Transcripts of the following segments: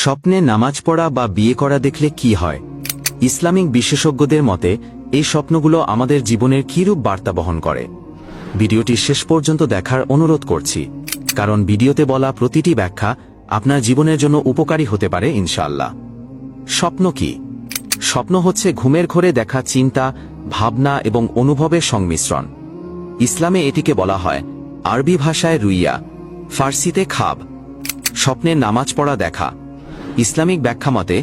স্বপ্নে নামাজ পড়া বা বিয়ে করা দেখলে কি হয়? ইসলামিক বিশেষজ্ঞদের মতে এই স্বপ্নগুলো আমাদের জীবনের কিরূপ বার্তা বহন করে। ভিডিওটি শেষ পর্যন্ত দেখার অনুরোধ করছি, কারণ ভিডিওতে বলা প্রতিটি ব্যাখ্যা আপনার জীবনের জন্য উপকারী হতে পারে ইনশাআল্লাহ। স্বপ্ন কি? স্বপ্ন হচ্ছে ঘুমের ঘোরে দেখা চিন্তা, ভাবনা এবং অনুভবের সংমিশ্রণ। ইসলামে এটিকে বলা হয় আরবি ভাষায় রুইয়া, ফার্সিতে খাব। স্বপ্নে নামাজ পড়া দেখা। ইসলামিক ব্যাখ্যা মতে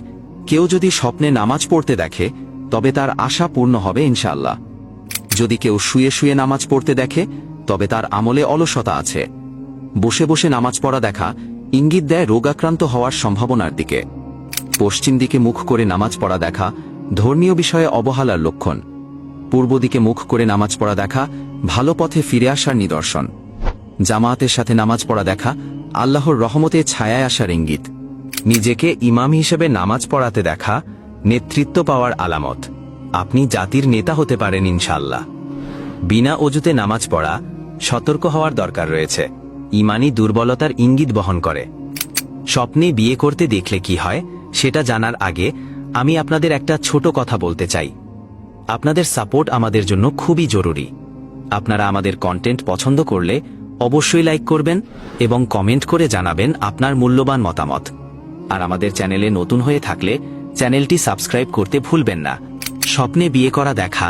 কেউ যদি স্বপ্নে নামাজ পড়তে দেখে তবে তার আশা পূর্ণ হবে ইনশাআল্লাহ। যদি কেউ শুয়ে শুয়ে নামাজ পড়তে দেখে তবে তার আমলে অলসতা আছে। বসে বসে নামাজ পড়া দেখা ইঙ্গিত দেয় রোগাক্রান্ত হওয়ার সম্ভাবনার দিকে। পশ্চিম দিকে মুখ করে নামাজ পড়া দেখা ধর্মীয় বিষয়ে অবহেলার লক্ষণ। পূর্ব দিকে মুখ করে নামাজ পড়া দেখা ভালো পথে ফিরে আসার নিদর্শন। জামায়াতের সাথে নামাজ পড়া দেখা আল্লাহর রহমতে ছায়ায় আসার ইঙ্গিত। নিজেকে ইমাম হিসেবে নামাজ পড়াতে দেখা নেতৃত্ব পাওয়ার আলামত। আপনি জাতির নেতা হতে পারেন ইনশাআল্লাহ। বিনা অজুতে নামাজ পড়া সতর্ক হওয়ার দরকার রয়েছে, ইমানি দুর্বলতার ইঙ্গিত বহন করে। স্বপ্নে বিয়ে করতে দেখলে কি হয় সেটা জানার আগে আমি আপনাদের একটা ছোট কথা বলতে চাই। আপনাদের সাপোর্ট আমাদের জন্য খুবই জরুরি। আপনারা আমাদের কন্টেন্ট পছন্দ করলে অবশ্যই লাইক করবেন এবং কমেন্ট করে জানাবেন আপনার মূল্যবান মতামত। আর আমাদের চ্যানেলে নতুন হয়ে থাকলে চ্যানেলটি সাবস্ক্রাইব করতে ভুলবেন না। স্বপ্নে বিয়ে করা দেখা।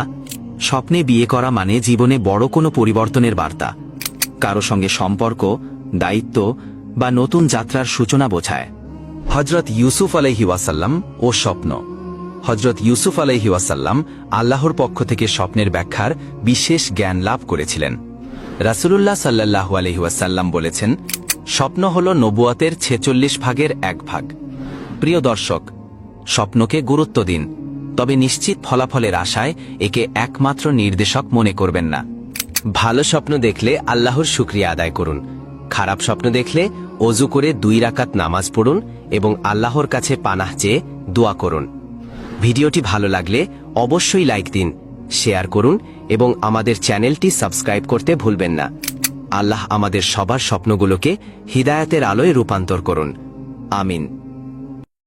স্বপ্নে বিয়ে করা মানে জীবনে বড় কোনো পরিবর্তনের বার্তা। কারো সঙ্গে সম্পর্ক, দায়িত্ব বা নতুন যাত্রার সূচনা বোঝায়। হযরত ইউসুফ আলাইহি ওয়াসাল্লাম ও স্বপ্ন। হযরত ইউসুফ আলাইহি ওয়াসাল্লাম আল্লাহর পক্ষ থেকে স্বপ্নের ব্যাখ্যার বিশেষ জ্ঞান লাভ করেছিলেন। রাসূলুল্লাহ সাল্লাল্লাহু আলাইহি ওয়াসাল্লাম বলেছেন, স্বপ্ন হল নবুয়তের 46 ভাগের 1 ভাগ। প্রিয় দর্শক, স্বপ্নকে গুরুত্ব দিন, তবে নিশ্চিত ফলাফলের আশায় একে একমাত্র নির্দেশক মনে করবেন না। ভালো স্বপ্ন দেখলে আল্লাহর শুকরিয়া আদায় করুন। খারাপ স্বপ্ন দেখলে ওযু করে 2 রাকাত নামাজ পড়ুন এবং আল্লাহর কাছে পানাহ চেয়ে দোয়া করুন। ভিডিওটি ভালো লাগলে অবশ্যই লাইক দিন, শেয়ার করুন এবং আমাদের চ্যানেলটি সাবস্ক্রাইব করতে ভুলবেন না। আল্লাহ আমাদের সবার স্বপ্নগুলোকে হিদায়াতের আলোয় রূপান্তর করুন। আমিন।